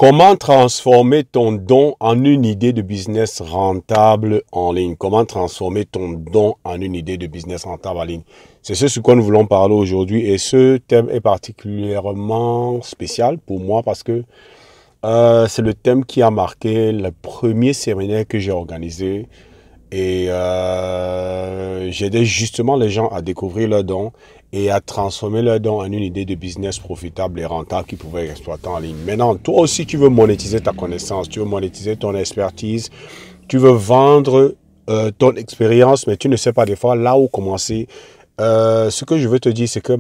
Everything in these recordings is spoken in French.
Comment transformer ton don en une idée de business rentable en ligne? Comment transformer ton don en une idée de business rentable en ligne? C'est ce sur quoi nous voulons parler aujourd'hui et ce thème est particulièrement spécial pour moi parce que c'est le thème qui a marqué le premier séminaire que j'ai organisé et j'aidais justement les gens à découvrir leurs dons et à transformer leurs dons en une idée de business profitable et rentable qu'ils pouvaient exploiter en ligne. Maintenant, toi aussi, tu veux monétiser ta connaissance, tu veux monétiser ton expertise, tu veux vendre ton expérience, mais tu ne sais pas des fois là où commencer. Ce que je veux te dire, c'est que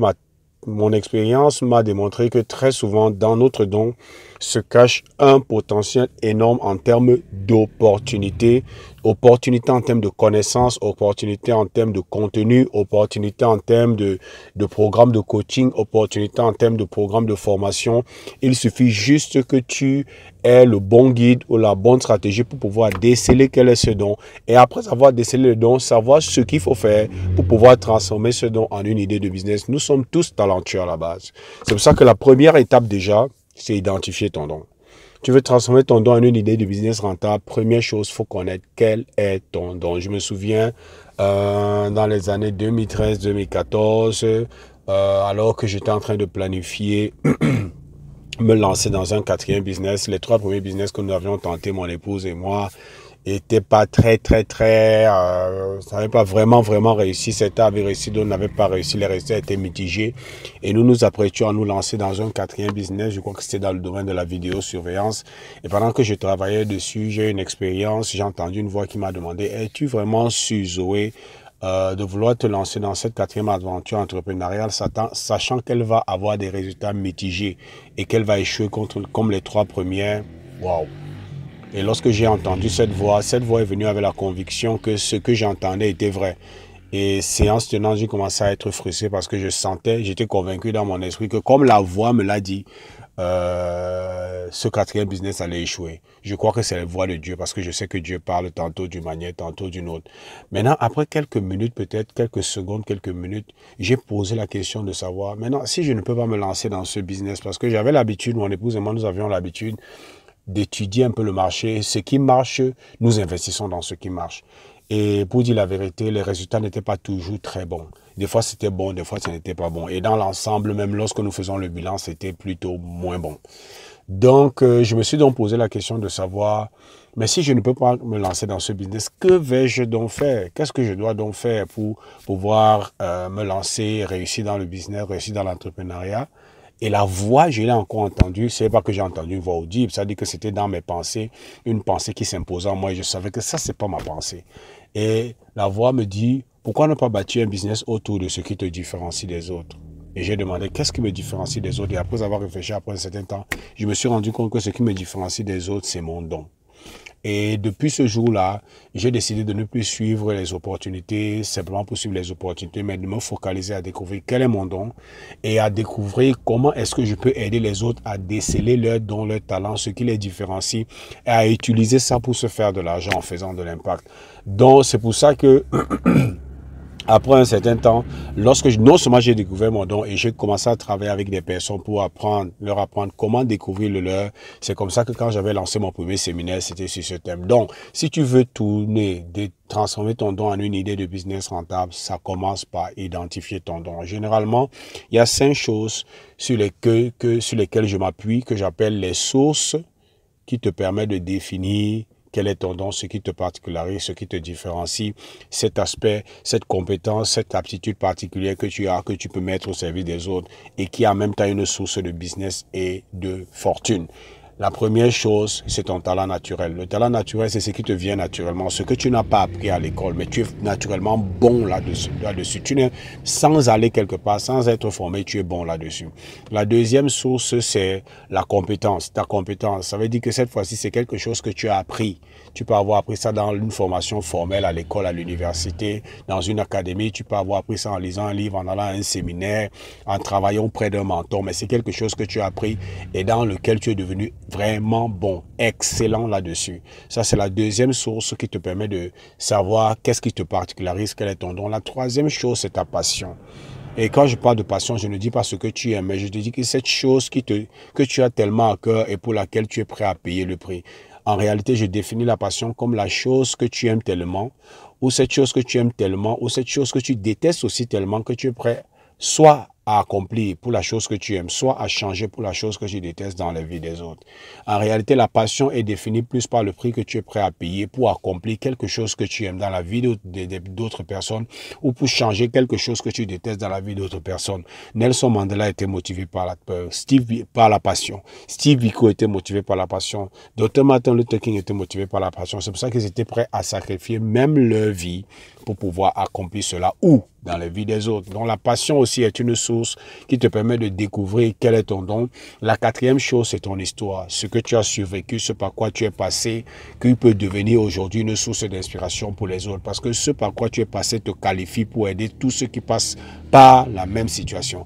mon expérience m'a démontré que très souvent, dans notre don, se cache un potentiel énorme en termes d'opportunités, opportunités en termes de connaissances, opportunités en termes de contenu, opportunités en termes de programmes de coaching, opportunités en termes de programmes de formation. Il suffit juste que tu aies le bon guide ou la bonne stratégie pour pouvoir déceler quel est ce don. Et après avoir décelé le don, savoir ce qu'il faut faire pour pouvoir transformer ce don en une idée de business. Nous sommes tous talentueux à la base. C'est pour ça que la première étape déjà, c'est identifier ton don. Tu veux transformer ton don en une idée de business rentable. Première chose, il faut connaître quel est ton don. Je me souviens, dans les années 2013-2014, alors que j'étais en train de planifier me lancer dans un quatrième business. Les trois premiers business que nous avions tenté, mon épouse et moi, était pas très, ça n'avait pas vraiment réussi. Certains avaient réussi, d'autres n'avaient pas réussi. Les résultats étaient mitigés. Et nous nous apprêtions à nous lancer dans un quatrième business. Je crois que c'était dans le domaine de la vidéosurveillance. Et pendant que je travaillais dessus, j'ai eu une expérience. J'ai entendu une voix qui m'a demandé, es-tu vraiment sûr, Zoé, de vouloir te lancer dans cette quatrième aventure entrepreneuriale, sachant qu'elle va avoir des résultats mitigés et qu'elle va échouer comme les trois premières? Waouh! Et lorsque j'ai entendu cette voix est venue avec la conviction que ce que j'entendais était vrai. Et séance tenante, j'ai commencé à être frustré parce que j'étais convaincu dans mon esprit que comme la voix me l'a dit, ce quatrième business allait échouer. Je crois que c'est la voix de Dieu parce que je sais que Dieu parle tantôt d'une manière, tantôt d'une autre. Maintenant, après quelques minutes, peut-être quelques secondes, quelques minutes, j'ai posé la question de savoir, maintenant, si je ne peux pas me lancer dans ce business, parce que j'avais l'habitude, mon épouse et moi, nous avions l'habitude d'étudier un peu le marché. Ce qui marche, nous investissons dans ce qui marche. Et pour dire la vérité, les résultats n'étaient pas toujours très bons. Des fois, c'était bon, des fois, ce n'était pas bon. Et dans l'ensemble, même lorsque nous faisons le bilan, c'était plutôt moins bon. Donc, je me suis donc posé la question de savoir, mais si je ne peux pas me lancer dans ce business, que vais-je donc faire? Qu'est-ce que je dois donc faire pour pouvoir me lancer, réussir dans le business, réussir dans l'entrepreneuriat? Et la voix, je l'ai encore entendue. C'est pas que j'ai entendu une voix audible. Ça dit que c'était dans mes pensées, une pensée qui s'imposait en moi. Et je savais que ça, c'est pas ma pensée. Et la voix me dit, pourquoi ne pas bâtir un business autour de ce qui te différencie des autres? Et j'ai demandé, qu'est-ce qui me différencie des autres? Et après avoir réfléchi, après un certain temps, je me suis rendu compte que ce qui me différencie des autres, c'est mon don. Et depuis ce jour-là, j'ai décidé de ne plus suivre les opportunités, simplement pour suivre les opportunités, mais de me focaliser à découvrir quel est mon don et à découvrir comment est-ce que je peux aider les autres à déceler leurs dons, leurs talents, ce qui les différencie, et à utiliser ça pour se faire de l'argent en faisant de l'impact. Donc, c'est pour ça que après un certain temps, non seulement j'ai découvert mon don et j'ai commencé à travailler avec des personnes pour leur apprendre comment découvrir le leur. C'est comme ça que quand j'avais lancé mon premier séminaire, c'était sur ce thème. Donc, si tu veux transformer ton don en une idée de business rentable, ça commence par identifier ton don. Généralement, il y a 5 choses sur lesquelles je m'appuie, que j'appelle les sources qui te permettent de définir quel est ton don, ce qui te particularise, ce qui te différencie, cet aspect, cette compétence, cette aptitude particulière que tu as, que tu peux mettre au service des autres et qui a en même temps une source de business et de fortune. La première chose, c'est ton talent naturel. Le talent naturel, c'est ce qui te vient naturellement, ce que tu n'as pas appris à l'école, mais tu es naturellement bon là-dessus. Sans aller quelque part, sans être formé, tu es bon là-dessus. La deuxième source, c'est la compétence. Ta compétence, ça veut dire que cette fois-ci, c'est quelque chose que tu as appris. Tu peux avoir appris ça dans une formation formelle à l'école, à l'université, dans une académie. Tu peux avoir appris ça en lisant un livre, en allant à un séminaire, en travaillant près d'un mentor. Mais c'est quelque chose que tu as appris et dans lequel tu es devenu vraiment bon, excellent là-dessus. Ça, c'est la deuxième source qui te permet de savoir qu'est-ce qui te particularise, quel est ton don. La troisième chose, c'est ta passion. Et quand je parle de passion, je ne dis pas ce que tu aimes, mais je te dis que cette chose que tu as tellement à cœur et pour laquelle tu es prêt à payer le prix. En réalité, je définis la passion comme la chose que tu aimes tellement, ou cette chose que tu aimes tellement, ou cette chose que tu détestes aussi tellement que tu es prêt soit à accomplir pour la chose que tu aimes, soit à changer pour la chose que tu détestes dans la vie des autres. En réalité, la passion est définie plus par le prix que tu es prêt à payer pour accomplir quelque chose que tu aimes dans la vie d'autres personnes ou pour changer quelque chose que tu détestes dans la vie d'autres personnes. Nelson Mandela était motivé par la passion. Steve Biko était motivé par la passion. Dr. Martin Luther King était motivé par la passion. C'est pour ça qu'ils étaient prêts à sacrifier même leur vie pour pouvoir accomplir cela ou dans la vie des autres. Donc la passion aussi est une source qui te permet de découvrir quel est ton don. La quatrième chose, c'est ton histoire. Ce que tu as survécu, ce par quoi tu es passé, qui peut devenir aujourd'hui une source d'inspiration pour les autres. Parce que ce par quoi tu es passé te qualifie pour aider tous ceux qui passent par la même situation.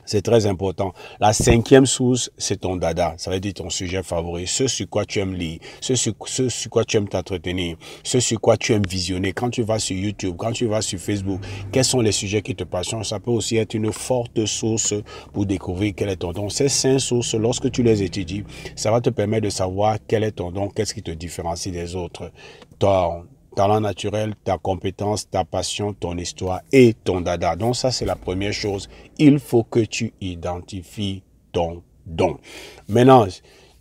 C'est très important. La cinquième source, c'est ton dada. Ça veut dire ton sujet favori. Ce sur quoi tu aimes lire. Ce sur quoi tu aimes t'entretenir. Ce sur quoi tu aimes visionner. Quand tu vas sur YouTube, quand tu vas sur Facebook, quels sont les sujets qui te passionnent? Ça peut aussi être une forte source pour découvrir quel est ton don. Ces 5 sources, lorsque tu les étudies, ça va te permettre de savoir quel est ton don, qu'est-ce qui te différencie des autres. Ton talent naturel, ta compétence, ta passion, ton histoire et ton dada. Donc ça, c'est la première chose. Il faut que tu identifies ton don. Maintenant,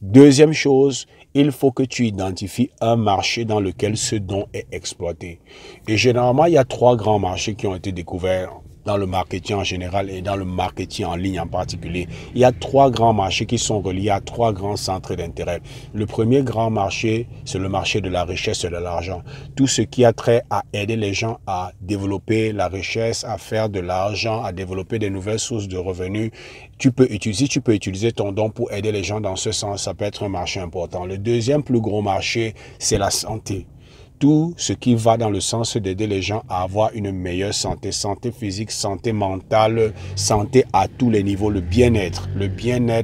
deuxième chose, il faut que tu identifies un marché dans lequel ce don est exploité. Et généralement, il y a 3 grands marchés qui ont été découverts dans le marketing en général et dans le marketing en ligne en particulier. Il y a 3 grands marchés qui sont reliés à 3 grands centres d'intérêt. Le premier grand marché, c'est le marché de la richesse et de l'argent. Tout ce qui a trait à aider les gens à développer la richesse, à faire de l'argent, à développer des nouvelles sources de revenus. Tu peux utiliser ton don pour aider les gens dans ce sens. Ça peut être un marché important. Le deuxième plus gros marché, c'est la santé. Tout ce qui va dans le sens d'aider les gens à avoir une meilleure santé, santé physique, santé mentale, santé à tous les niveaux, le bien-être,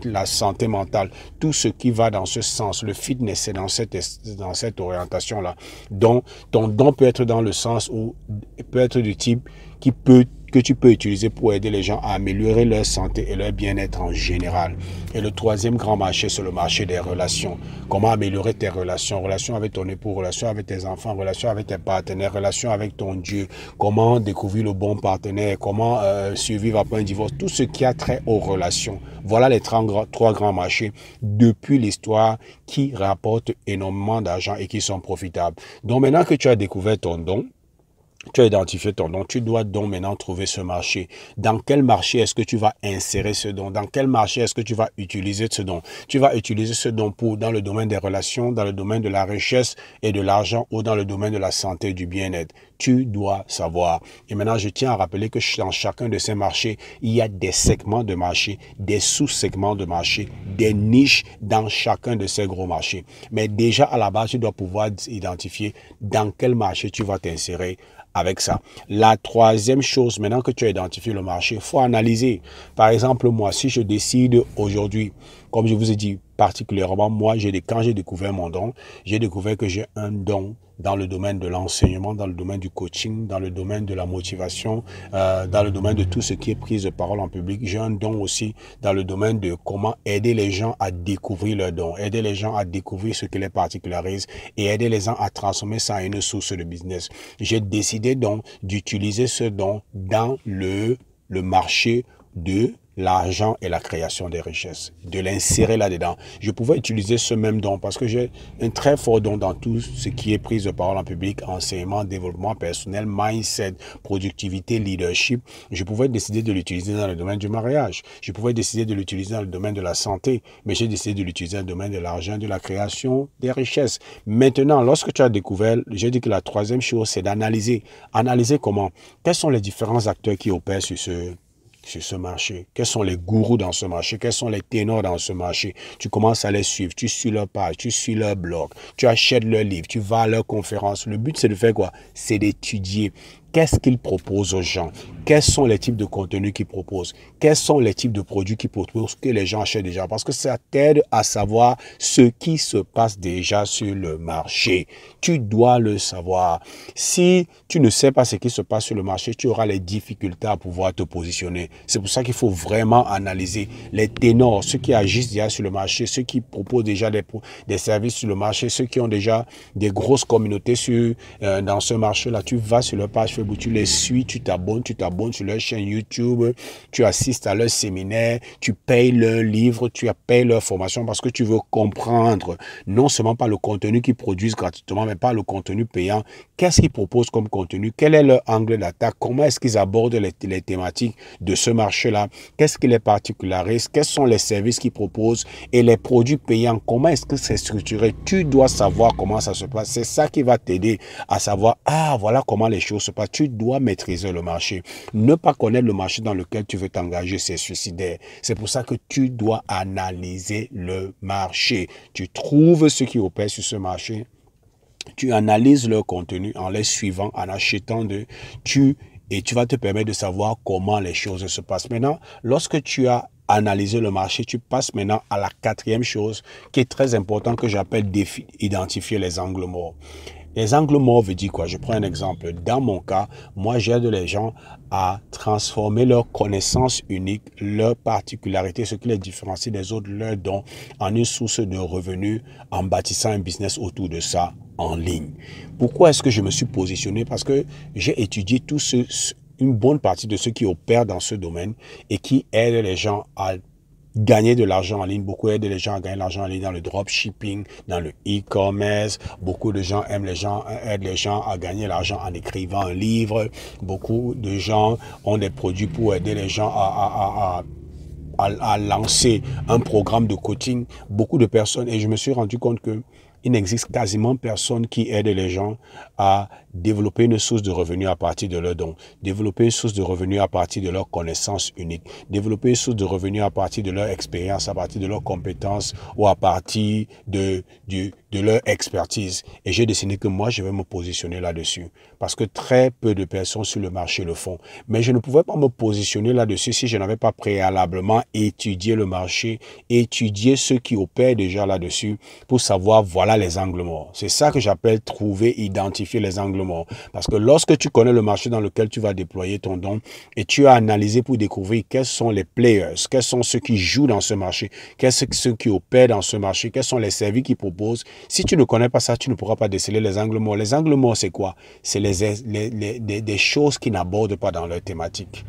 la santé mentale, tout ce qui va dans ce sens. Le fitness, c'est dans cette orientation-là. Donc, ton don peut être dans le sens où, peut être du type que tu peux utiliser pour aider les gens à améliorer leur santé et leur bien-être en général. Et le troisième grand marché, c'est le marché des relations. Comment améliorer tes relations? Relations avec ton époux, relations avec tes enfants, relations avec tes partenaires, relations avec ton Dieu. Comment découvrir le bon partenaire? Comment survivre après un divorce? Tout ce qui a trait aux relations. Voilà les 3 grands marchés depuis l'histoire qui rapportent énormément d'argent et qui sont profitables. Donc maintenant que tu as découvert ton don, tu as identifié ton don, tu dois donc maintenant trouver ce marché. Dans quel marché est-ce que tu vas insérer ce don? Dans quel marché est-ce que tu vas utiliser ce don? Tu vas utiliser ce don dans le domaine des relations, dans le domaine de la richesse et de l'argent ou dans le domaine de la santé et du bien-être. Tu dois savoir. Et maintenant, je tiens à rappeler que dans chacun de ces marchés, il y a des segments de marché, des sous-segments de marché, des niches dans chacun de ces gros marchés. Mais déjà, à la base, tu dois pouvoir identifier dans quel marché tu vas t'insérer avec ça. La troisième chose, maintenant que tu as identifié le marché, il faut analyser. Par exemple, moi, si je décide aujourd'hui, comme je vous ai dit, particulièrement, moi, quand j'ai découvert mon don, j'ai découvert que j'ai un don dans le domaine de l'enseignement, dans le domaine du coaching, dans le domaine de la motivation, dans le domaine de tout ce qui est prise de parole en public. J'ai un don aussi dans le domaine de comment aider les gens à découvrir leur don, aider les gens à découvrir ce qui les particularise et aider les gens à transformer ça en une source de business. J'ai décidé donc d'utiliser ce don dans le marché de l'argent et la création des richesses, de l'insérer là-dedans. Je pouvais utiliser ce même don parce que j'ai un très fort don dans tout ce qui est prise de parole en public, enseignement, développement personnel, mindset, productivité, leadership. Je pouvais décider de l'utiliser dans le domaine du mariage. Je pouvais décider de l'utiliser dans le domaine de la santé, mais j'ai décidé de l'utiliser dans le domaine de l'argent, de la création des richesses. Maintenant, lorsque tu as découvert, j'ai dit que la troisième chose, c'est d'analyser. Analyser comment? Quels sont les différents acteurs qui opèrent sur ce marché? Quels sont les gourous dans ce marché? Quels sont les ténors dans ce marché? Tu commences à les suivre, tu suis leur page, tu suis leur blog, tu achètes leurs livres, tu vas à leurs conférences. Le but, c'est de faire quoi? C'est d'étudier Qu'est-ce qu'il propose aux gens? Quels sont les types de contenus qu'il propose? Quels sont les types de produits qu'il propose que les gens achètent déjà? Parce que ça t'aide à savoir ce qui se passe déjà sur le marché. Tu dois le savoir. Si tu ne sais pas ce qui se passe sur le marché, tu auras les difficultés à pouvoir te positionner. C'est pour ça qu'il faut vraiment analyser les ténors, ceux qui agissent déjà sur le marché, ceux qui proposent déjà des services sur le marché, ceux qui ont déjà des grosses communautés dans ce marché-là. Tu vas sur leur page Facebook, tu les suis, tu t'abonnes sur leur chaîne YouTube, tu assistes à leur séminaire, tu payes leurs livres, tu payes leur formation parce que tu veux comprendre non seulement pas le contenu qu'ils produisent gratuitement, mais pas le contenu payant. Qu'est-ce qu'ils proposent comme contenu? Quel est leur angle d'attaque? Comment est-ce qu'ils abordent les thématiques de ce marché-là? Qu'est-ce qui les particularise? Quels sont les services qu'ils proposent? Et les produits payants, comment est-ce que c'est structuré? Tu dois savoir comment ça se passe. C'est ça qui va t'aider à savoir, voilà comment les choses se passent. Tu dois maîtriser le marché. Ne pas connaître le marché dans lequel tu veux t'engager, c'est suicidaire. C'est pour ça que tu dois analyser le marché. Tu trouves ceux qui opèrent sur ce marché. Tu analyses leur contenu en les suivant, en achetant et tu vas te permettre de savoir comment les choses se passent. Maintenant, lorsque tu as analysé le marché, tu passes maintenant à la quatrième chose qui est très importante que j'appelle identifier les angles morts. Les angles morts veut dire quoi? Je prends un exemple. Dans mon cas, moi, j'aide les gens à transformer leur connaissance unique, leur particularité, ce qui les différencie des autres, leurs dons, en une source de revenus, en bâtissant un business autour de ça en ligne. Pourquoi est-ce que je me suis positionné? Parce que j'ai étudié une bonne partie de ceux qui opèrent dans ce domaine et qui aident les gens à gagner de l'argent en ligne. Beaucoup aident les gens à gagner de l'argent en ligne dans le dropshipping, dans le e-commerce. Beaucoup de gens aident les gens à gagner l'argent en écrivant un livre. Beaucoup de gens ont des produits pour aider les gens à lancer un programme de coaching. Beaucoup de personnes, et je me suis rendu compte que il n'existe quasiment personne qui aide les gens à développer une source de revenus à partir de leurs dons, développer une source de revenus à partir de leurs connaissances uniques, développer une source de revenus à partir de leur expérience, à partir de leurs compétences ou à partir de leur expertise. Et j'ai décidé que moi, je vais me positionner là-dessus parce que très peu de personnes sur le marché le font. Mais je ne pouvais pas me positionner là-dessus si je n'avais pas préalablement étudié le marché, étudié ceux qui opèrent déjà là-dessus pour savoir, voilà les angles morts. C'est ça que j'appelle trouver, identifier les angles morts. Parce que lorsque tu connais le marché dans lequel tu vas déployer ton don et tu as analysé pour découvrir quels sont les players, quels sont ceux qui jouent dans ce marché, quels sont ceux qui opèrent dans ce marché, quels sont les services qu'ils proposent. Si tu ne connais pas ça, tu ne pourras pas déceler les angles morts. Les angles morts, c'est quoi? C'est des choses qui n'abordent pas dans leur thématique.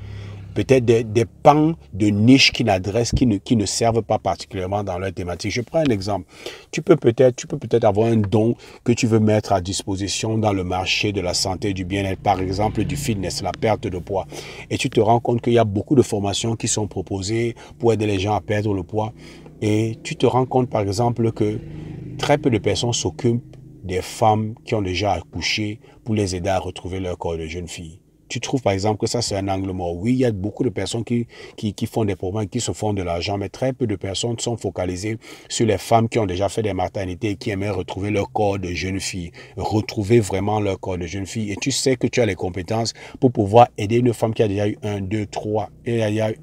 Peut-être des pans de niche qui ne servent pas particulièrement dans leur thématique. Je prends un exemple. Tu peux peut-être avoir un don que tu veux mettre à disposition dans le marché de la santé et du bien-être, par exemple du fitness, la perte de poids. Et tu te rends compte qu'il y a beaucoup de formations qui sont proposées pour aider les gens à perdre le poids. Et tu te rends compte, par exemple, que très peu de personnes s'occupent des femmes qui ont déjà accouché pour les aider à retrouver leur corps de jeune fille. Tu trouves par exemple que ça c'est un angle mort. Oui, il y a beaucoup de personnes qui font des programmes, qui se font de l'argent, mais très peu de personnes sont focalisées sur les femmes qui ont déjà fait des maternités et qui aimeraient retrouver leur corps de jeune fille, retrouver vraiment leur corps de jeune fille. Et tu sais que tu as les compétences pour pouvoir aider une femme qui a déjà eu 1, 2, 3,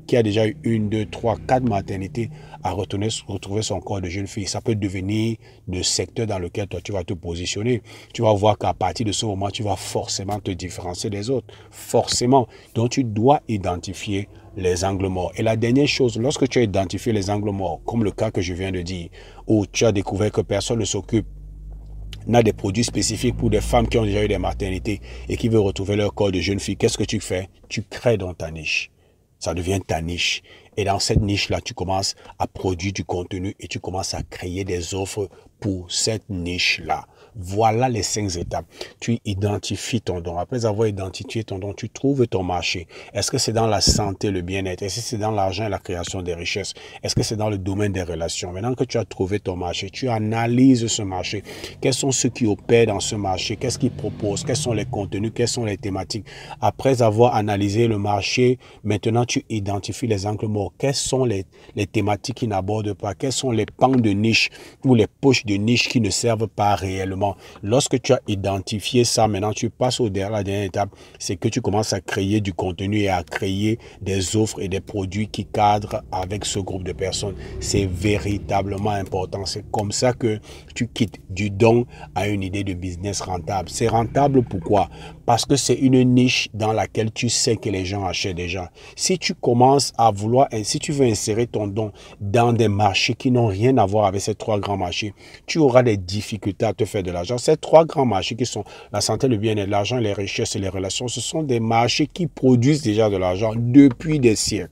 qui a déjà eu 1, 2, 3, 4 maternités à retrouver son corps de jeune fille. Ça peut devenir le secteur dans lequel toi tu vas te positionner. Tu vas voir qu'à partir de ce moment, tu vas forcément te différencier des autres. Forcément. Donc, tu dois identifier les angles morts. Et la dernière chose, lorsque tu as identifié les angles morts, comme le cas que je viens de dire, où tu as découvert que personne ne s'occupe, n'a des produits spécifiques pour des femmes qui ont déjà eu des maternités et qui veulent retrouver leur corps de jeune fille, qu'est-ce que tu fais? Tu crées dans ta niche. Ça devient ta niche. Et dans cette niche-là, tu commences à produire du contenu et tu commences à créer des offres pour cette niche-là. Voilà les 5 étapes. Tu identifies ton don. Après avoir identifié ton don, tu trouves ton marché. Est-ce que c'est dans la santé, le bien-être? Est-ce que c'est dans l'argent et la création des richesses? Est-ce que c'est dans le domaine des relations? Maintenant que tu as trouvé ton marché, tu analyses ce marché. Quels sont ceux qui opèrent dans ce marché? Qu'est-ce qu'ils proposent? Quels sont les contenus? Quelles sont les thématiques? Après avoir analysé le marché, maintenant tu identifies les angles morts. Quelles sont les thématiques qui n'abordent pas? Quels sont les pans de niche ou les poches de niches qui ne servent pas réellement. Lorsque tu as identifié ça, maintenant tu passes la dernière étape, c'est que tu commences à créer du contenu et à créer des offres et des produits qui cadrent avec ce groupe de personnes. C'est véritablement important. C'est comme ça que tu quittes du don à une idée de business rentable. C'est rentable pourquoi? Parce que c'est une niche dans laquelle tu sais que les gens achètent déjà. Si tu commences à vouloir, si tu veux insérer ton don dans des marchés qui n'ont rien à voir avec ces trois grands marchés, tu auras des difficultés à te faire de l'argent. Ces trois grands marchés qui sont la santé, le bien-être, l'argent, les richesses et les relations, ce sont des marchés qui produisent déjà de l'argent depuis des siècles.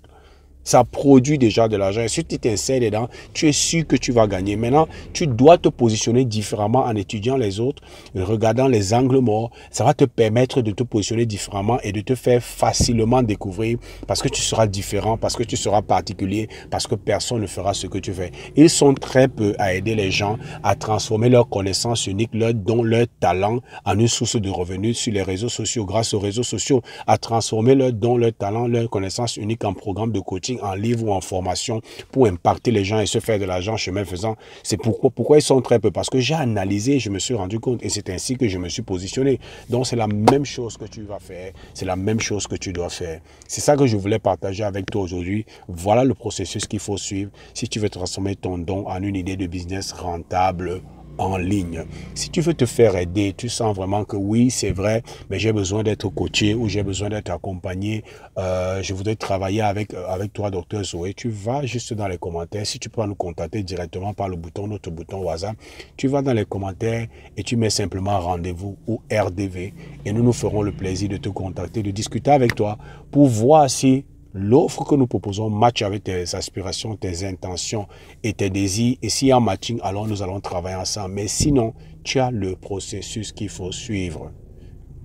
Ça produit déjà de l'argent. Et si tu t'insères dedans, tu es sûr que tu vas gagner. Maintenant, tu dois te positionner différemment en étudiant les autres, en regardant les angles morts. Ça va te permettre de te positionner différemment et de te faire facilement découvrir parce que tu seras différent, parce que tu seras particulier, parce que personne ne fera ce que tu fais. Ils sont très peu à aider les gens à transformer leurs connaissances uniques, leurs dons, leurs talents en une source de revenus sur les réseaux sociaux, grâce aux réseaux sociaux, à transformer leurs dons, leurs talents, leurs connaissances uniques en programme de coaching, en livre ou en formation pour impacter les gens et se faire de l'argent chemin faisant. C'est pourquoi ils sont très peu. Parce que j'ai analysé, je me suis rendu compte et c'est ainsi que je me suis positionné. Donc c'est la même chose que tu vas faire. C'est la même chose que tu dois faire. C'est ça que je voulais partager avec toi aujourd'hui. Voilà le processus qu'il faut suivre si tu veux transformer ton don en une idée de business rentable en ligne. Si tu veux te faire aider, tu sens vraiment que oui, c'est vrai, mais j'ai besoin d'être coaché ou j'ai besoin d'être accompagné, je voudrais travailler avec toi, Dr Zoé, tu vas juste dans les commentaires. Si tu peux nous contacter directement par notre bouton WhatsApp, tu vas dans les commentaires et tu mets simplement rendez-vous ou RDV et nous nous ferons le plaisir de te contacter, de discuter avec toi pour voir si l'offre que nous proposons match avec tes aspirations, tes intentions et tes désirs. Et s'il y a un matching, alors nous allons travailler ensemble. Mais sinon, tu as le processus qu'il faut suivre.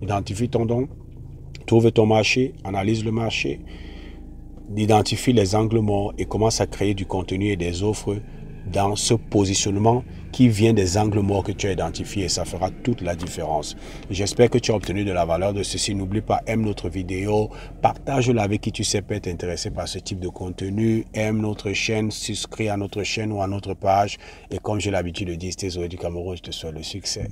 Identifie ton don, trouve ton marché, analyse le marché, identifie les angles morts et commence à créer du contenu et des offres dans ce positionnement qui vient des angles morts que tu as identifiés. Ça fera toute la différence. J'espère que tu as obtenu de la valeur de ceci. N'oublie pas, aime notre vidéo, partage-la avec qui tu sais peut être intéressé par ce type de contenu. Aime notre chaîne, souscris à notre chaîne ou à notre page. Et comme j'ai l'habitude de dire, c'était Zoé du Cameroun, je te souhaite le succès.